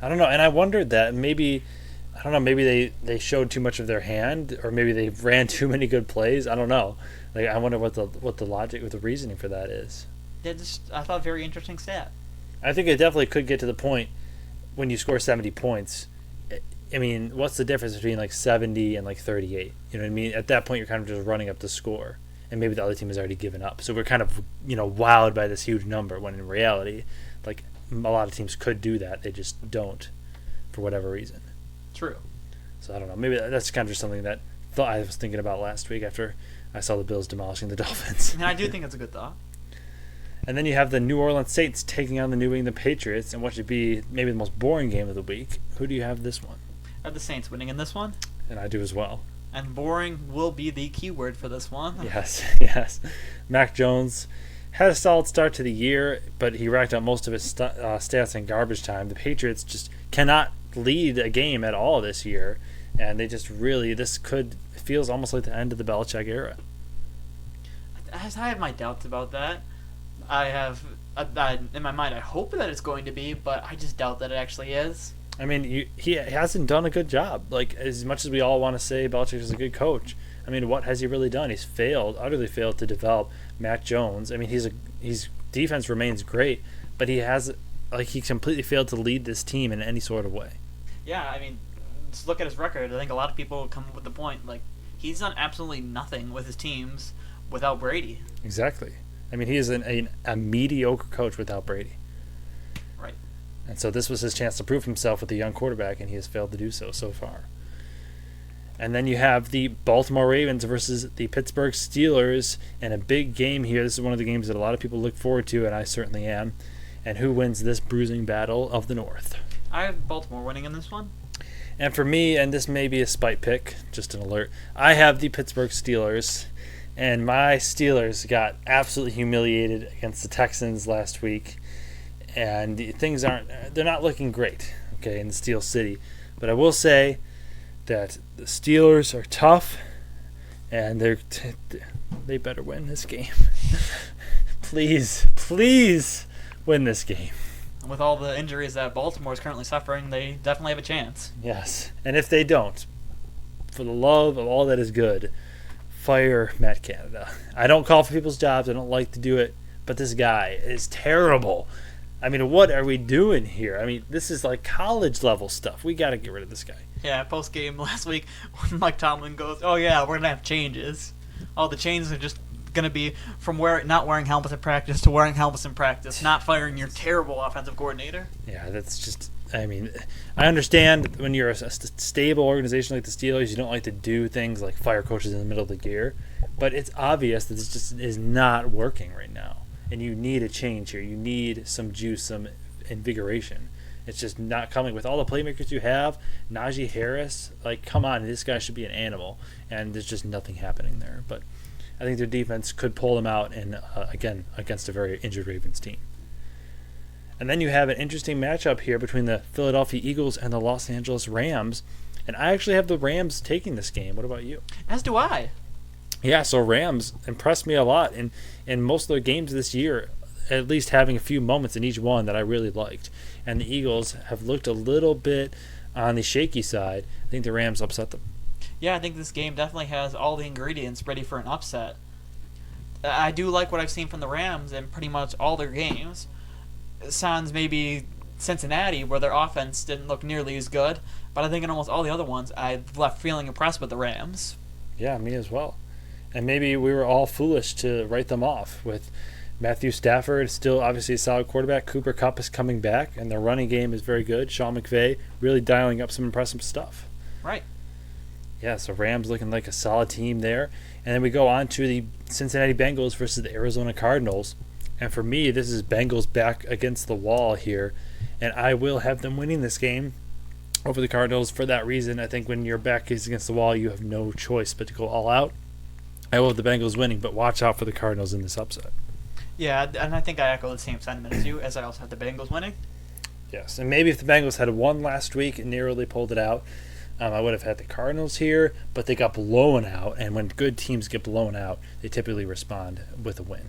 I don't know, and I wondered that maybe they showed too much of their hand, or maybe they ran too many good plays. I don't know. I wonder what the logic, what the reasoning for that is. I thought very interesting stat. I think it definitely could get to the point when you score 70 points. I mean, what's the difference between 70 and 38? You know what I mean? At that point, you're kind of just running up the score, and maybe the other team has already given up. So we're kind of wowed by this huge number when in reality, a lot of teams could do that. They just don't, for whatever reason. True. So I don't know. Maybe that's kind of just something that I was thinking about last week after I saw the Bills demolishing the Dolphins. And I do think it's a good thought. And then you have the New Orleans Saints taking on the New England Patriots in what should be maybe the most boring game of the week. Who do you have this one? I have the Saints winning in this one. And I do as well. And boring will be the key word for this one. Yes, yes. Mac Jones had a solid start to the year, but he racked up most of his stats in garbage time. The Patriots just cannot lead a game at all this year, and they just really, feels almost like the end of the Belichick era. I have my doubts about that. I have In my mind, I hope that it's going to be, but I just doubt that it actually is. I mean, he hasn't done a good job. Like, as much as we all want to say Belichick is a good coach, I mean, what has he really done? He's utterly failed to develop Mac Jones. I mean, his defense remains great, but he completely failed to lead this team in any sort of way. Yeah, I mean, just look at his record. I think a lot of people come up with the point, like, he's done absolutely nothing with his teams without Brady. Exactly. I mean, he is a mediocre coach without Brady. Right. And so this was his chance to prove himself with a young quarterback, and he has failed to do so far. And then you have the Baltimore Ravens versus the Pittsburgh Steelers in a big game here. This is one of the games that a lot of people look forward to, and I certainly am. And who wins this bruising battle of the North? I have Baltimore winning in this one. And for me, and this may be a spite pick, just an alert, I have the Pittsburgh Steelers. And my Steelers got absolutely humiliated against the Texans last week. And they're not looking great, okay, in Steel City. But I will say that the Steelers are tough, and they better win this game. Please win this game. With all the injuries that Baltimore is currently suffering, they definitely have a chance. Yes, and if they don't, for the love of all that is good, fire Matt Canada. I don't call for people's jobs. I don't like to do it, but this guy is terrible. I mean, what are we doing here? I mean, this is like college level stuff. We got to get rid of this guy. Yeah, post game last week when Mike Tomlin goes, "Oh yeah, we're gonna have changes. All the changes are just gonna be from not wearing helmets in practice to wearing helmets in practice, not firing your terrible offensive coordinator." Yeah, that's just. I mean, I understand when you're a stable organization like the Steelers, you don't like to do things like fire coaches in the middle of the year, but it's obvious that this just is not working right now, and you need a change here. You need some juice, some invigoration. It's just not coming with all the playmakers you have. Najee Harris, like, come on, this guy should be an animal, and there's just nothing happening there. But I think their defense could pull them out, and again, against a very injured Ravens team. And then you have an interesting matchup here between the Philadelphia Eagles and the Los Angeles Rams, and I actually have the Rams taking this game. What about you? As do I. Yeah, so Rams impressed me a lot in most of their games this year, at least having a few moments in each one that I really liked. And the Eagles have looked a little bit on the shaky side. I think the Rams upset them. Yeah, I think this game definitely has all the ingredients ready for an upset. I do like what I've seen from the Rams in pretty much all their games. Sans maybe Cincinnati, where their offense didn't look nearly as good, but I think in almost all the other ones, I've left feeling impressed with the Rams. Yeah, me as well. And maybe we were all foolish to write them off with Matthew Stafford, still obviously a solid quarterback. Cooper Kupp is coming back, and their running game is very good. Sean McVay really dialing up some impressive stuff. Right. Yeah, so Rams looking like a solid team there. And then we go on to the Cincinnati Bengals versus the Arizona Cardinals. And for me, this is Bengals back against the wall here. And I will have them winning this game over the Cardinals for that reason. I think when your back is against the wall, you have no choice but to go all out. I will have the Bengals winning, but watch out for the Cardinals in this upset. Yeah, and I think I echo the same sentiment as you, as I also have the Bengals winning. Yes, and maybe if the Bengals had won last week and narrowly pulled it out, I would have had the Cardinals here, but they got blown out, and when good teams get blown out, they typically respond with a win.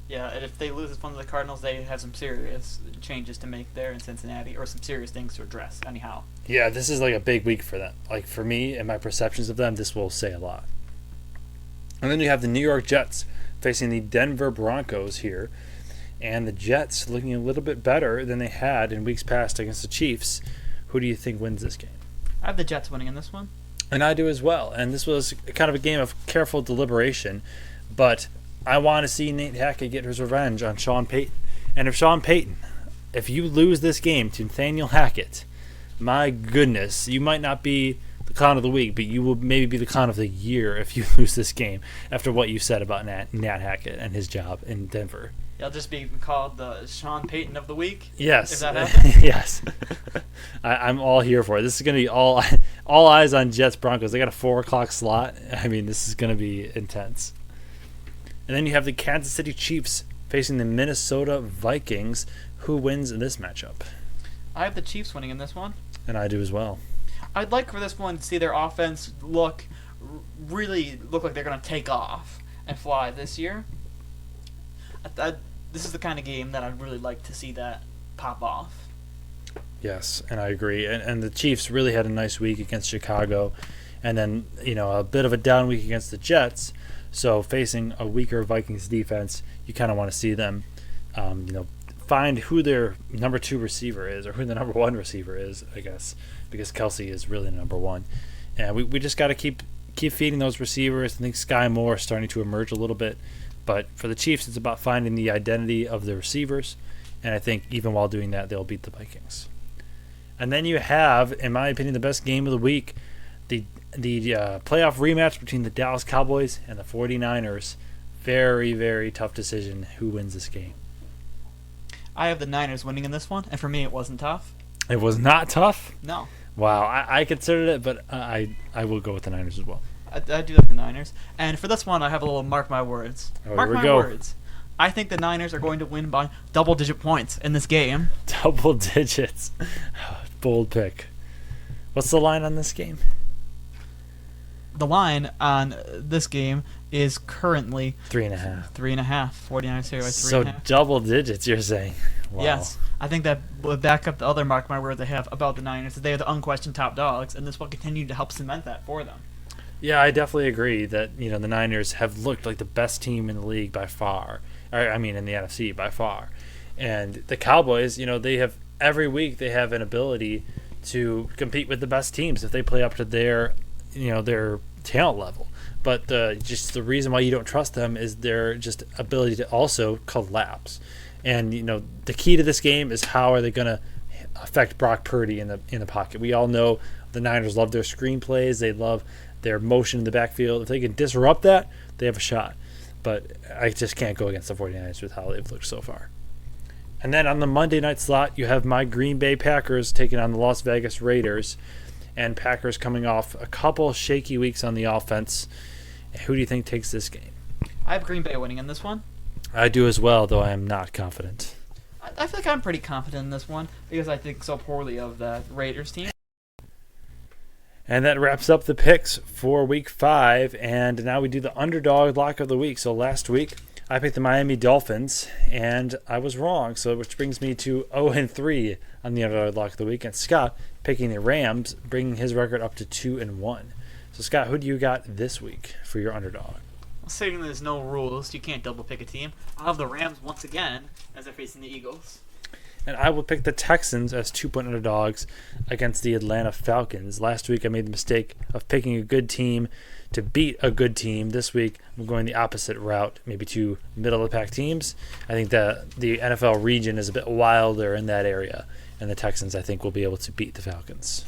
Yeah, and if they lose this one to the Cardinals, they have some serious changes to make there in Cincinnati, or some serious things to address, anyhow. Yeah, this is like a big week for them. Like, for me and my perceptions of them, this will say a lot. And then you have the New York Jets facing the Denver Broncos here, and the Jets looking a little bit better than they had in weeks past against the Chiefs. Who do you think wins this game? I have the Jets winning in this one. And I do as well. And this was kind of a game of careful deliberation, but I want to see Nate Hackett get his revenge on Sean Payton. And if you lose this game to Nathaniel Hackett, my goodness, you might not be the clown of the week, but you will maybe be the clown of the year if you lose this game after what you said about Nat Hackett and his job in Denver. He'll just be called the Sean Payton of the week. Yes. If that happens. Yes. I'm all here for it. This is going to be all eyes on Jets Broncos. They got a 4:00 slot. I mean, this is going to be intense. And then you have the Kansas City Chiefs facing the Minnesota Vikings. Who wins in this matchup? I have the Chiefs winning in this one. And I do as well. I'd like for this one to see their offense really look like they're going to take off and fly this year. The this is the kind of game that I'd really like to see that pop off. Yes, and I agree. And the Chiefs really had a nice week against Chicago, and then a bit of a down week against the Jets. So facing a weaker Vikings defense, you kind of want to see them, find who their number 2 receiver is or who the number 1 receiver is, I guess, because Kelsey is really the number 1. And we just got to keep feeding those receivers. I think Sky Moore is starting to emerge a little bit. But for the Chiefs, it's about finding the identity of the receivers. And I think even while doing that, they'll beat the Vikings. And then you have, in my opinion, the best game of the week, the playoff rematch between the Dallas Cowboys and the 49ers. Very, very tough decision who wins this game. I have the Niners winning in this one, and for me it wasn't tough. It was not tough? No. Wow, I considered it, but I will go with the Niners as well. I do like the Niners. And for this one, I have a little mark my words. Mark my words. I think the Niners are going to win by double-digit points in this game. Double digits. Bold pick. What's the line on this game? The line on this game is currently 3.5. 3.5. 49ers here by 3.5. So double digits, you're saying? Wow. Yes. I think that would back up the other mark my words I have about the Niners, that they are the unquestioned top dogs, and this will continue to help cement that for them. Yeah, I definitely agree that the Niners have looked like the best team in the league by far. In the NFC by far. And the Cowboys, they have every week they have an ability to compete with the best teams if they play up to their talent level. But the reason why you don't trust them is their just ability to also collapse. And the key to this game is how are they going to affect Brock Purdy in the pocket. We all know the Niners love their screenplays. They love their motion in the backfield. If they can disrupt that, they have a shot. But I just can't go against the 49ers with how they've looked so far. And then on the Monday night slot, you have my Green Bay Packers taking on the Las Vegas Raiders. And Packers coming off a couple shaky weeks on the offense. Who do you think takes this game? I have Green Bay winning in this one. I do as well, though I am not confident. I feel like I'm pretty confident in this one because I think so poorly of that Raiders team. And that wraps up the picks for Week 5, and now we do the underdog lock of the week. So last week, I picked the Miami Dolphins, and I was wrong, so which brings me to 0-3 on the underdog lock of the week. And Scott picking the Rams, bringing his record up to 2-1. So Scott, who do you got this week for your underdog? Saying there's no rules, you can't double pick a team. I'll have the Rams once again as they're facing the Eagles. And I will pick the Texans as 2-point underdogs against the Atlanta Falcons. Last week I made the mistake of picking a good team to beat a good team. This week I'm going the opposite route, maybe 2 middle-of-the-pack teams. I think that the NFL region is a bit wilder in that area, and the Texans I think will be able to beat the Falcons.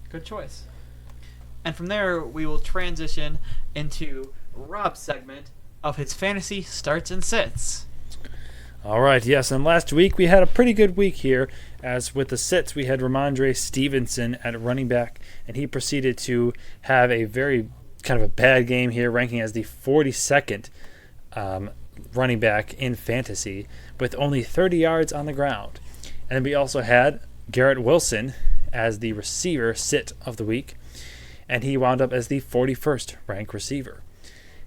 Good choice. And from there we will transition into Rob's segment of his fantasy starts and sits. All right, yes, and last week we had a pretty good week here, as with the sits we had Ramondre Stevenson at running back, and he proceeded to have a very kind of a bad game here, ranking as the 42nd running back in fantasy with only 30 yards on the ground. And then we also had Garrett Wilson as the receiver sit of the week, and he wound up as the 41st ranked receiver.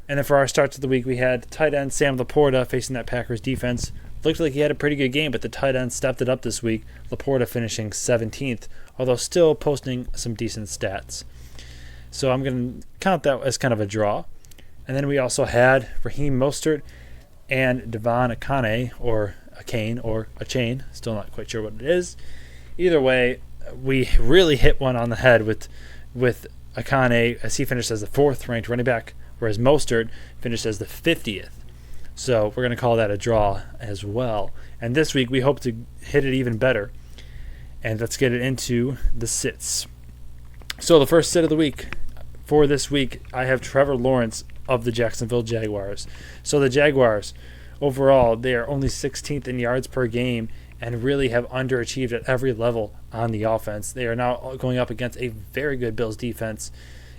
And then for our starts of the week, we had tight end Sam Laporta facing that Packers defense. Looked like he had a pretty good game, but the tight end stepped it up this week. Laporta finishing 17th, although still posting some decent stats. So I'm going to count that as kind of a draw. And then we also had Raheem Mostert and Devon Akane, or Akane, or a chain. Still not quite sure what it is. Either way, we really hit one on the head with Akane, as he finished as the 4th ranked running back, whereas Mostert finished as the 50th. So we're going to call that a draw as well. And this week we hope to hit it even better. And let's get it into the sits. So the first sit of the week for this week, I have Trevor Lawrence of the Jacksonville Jaguars. So the Jaguars, overall, they are only 16th in yards per game and really have underachieved at every level on the offense. They are now going up against a very good Bills defense.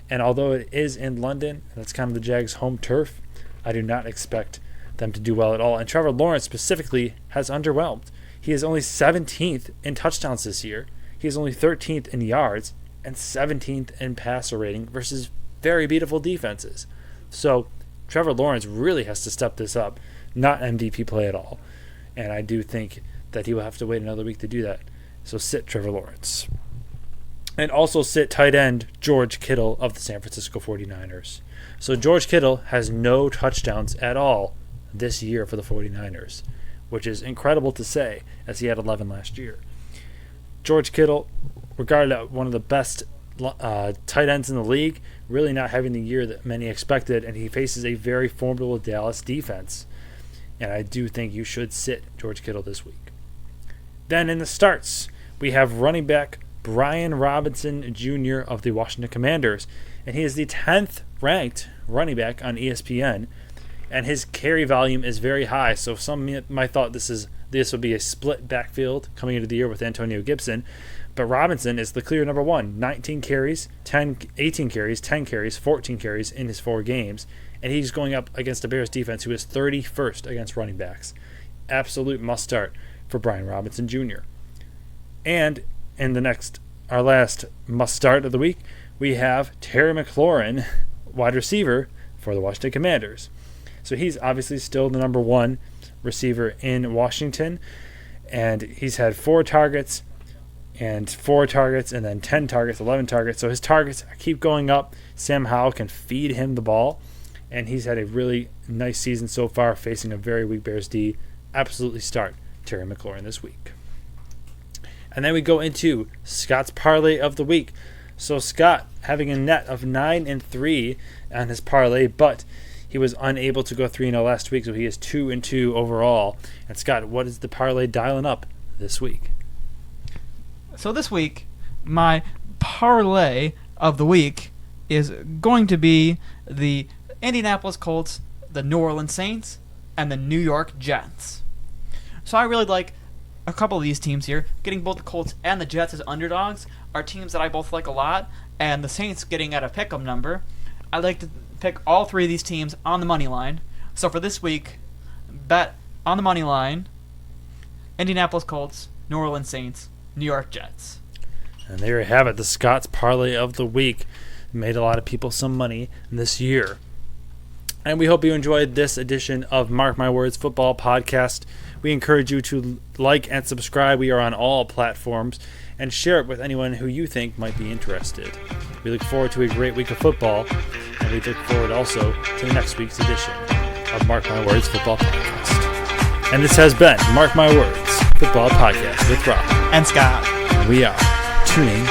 And although it is in London, that's kind of the Jags' home turf, I do not expect them to do well at all. And Trevor Lawrence specifically has underwhelmed. He is only 17th in touchdowns this year. He is only 13th in yards and 17th in passer rating versus very beautiful defenses. So Trevor Lawrence really has to step this up. Not MVP play at all. and I do think that he will have to wait another week to do that. So sit Trevor Lawrence. And also sit tight end George Kittle of the San Francisco 49ers. So George Kittle has no touchdowns at all this year for the 49ers, which is incredible to say, as he had 11 last year. George Kittle, regarded as one of the best tight ends in the league, really not having the year that many expected, and he faces a very formidable Dallas defense. And I do think you should sit George Kittle this week. Then in the starts, we have running back Brian Robinson Jr. of the Washington Commanders, and he is the 10th ranked running back on ESPN, and his carry volume is very high. So some might thought this would be a split backfield coming into the year with Antonio Gibson, but Robinson is the clear number one. 18 carries, 10 carries, 14 carries in his 4 games, and he's going up against the Bears defense, who is 31st against running backs. Absolute must start for Brian Robinson Jr. And in our last must start of the week, we have Terry McLaurin, wide receiver for the Washington Commanders. So he's obviously still the number 1 receiver in Washington, and he's had 4 targets and 4 targets and then 10 targets, 11 targets. So his targets keep going up. Sam Howell can feed him the ball, and he's had a really nice season so far, facing a very weak Bears D. Absolutely start Terry McLaurin this week. And then we go into Scott's parlay of the week. So Scott having a net of 9-3 on his parlay, but he was unable to go 3-0 last week, so he is 2-2 overall. And Scott, what is the parlay dialing up this week? So this week, my parlay of the week is going to be the Indianapolis Colts, the New Orleans Saints, and the New York Jets. So I really like a couple of these teams here. Getting both the Colts and the Jets as underdogs are teams that I both like a lot, and the Saints getting at a pick'em number. I like to pick all 3 of these teams on the money line. So for this week, bet on the money line, Indianapolis Colts, New Orleans Saints, New York Jets. And there you have it, the Scott's parlay of the week. Made a lot of people some money this year. And we hope you enjoyed this edition of Mark My Words Football Podcast. We encourage you to like and subscribe. We are on all platforms, and share it with anyone who you think might be interested. We look forward to a great week of football, and we look forward also to next week's edition of Mark My Words Football Podcast. And this has been Mark My Words Football Podcast with Rob and Scott. We are tuning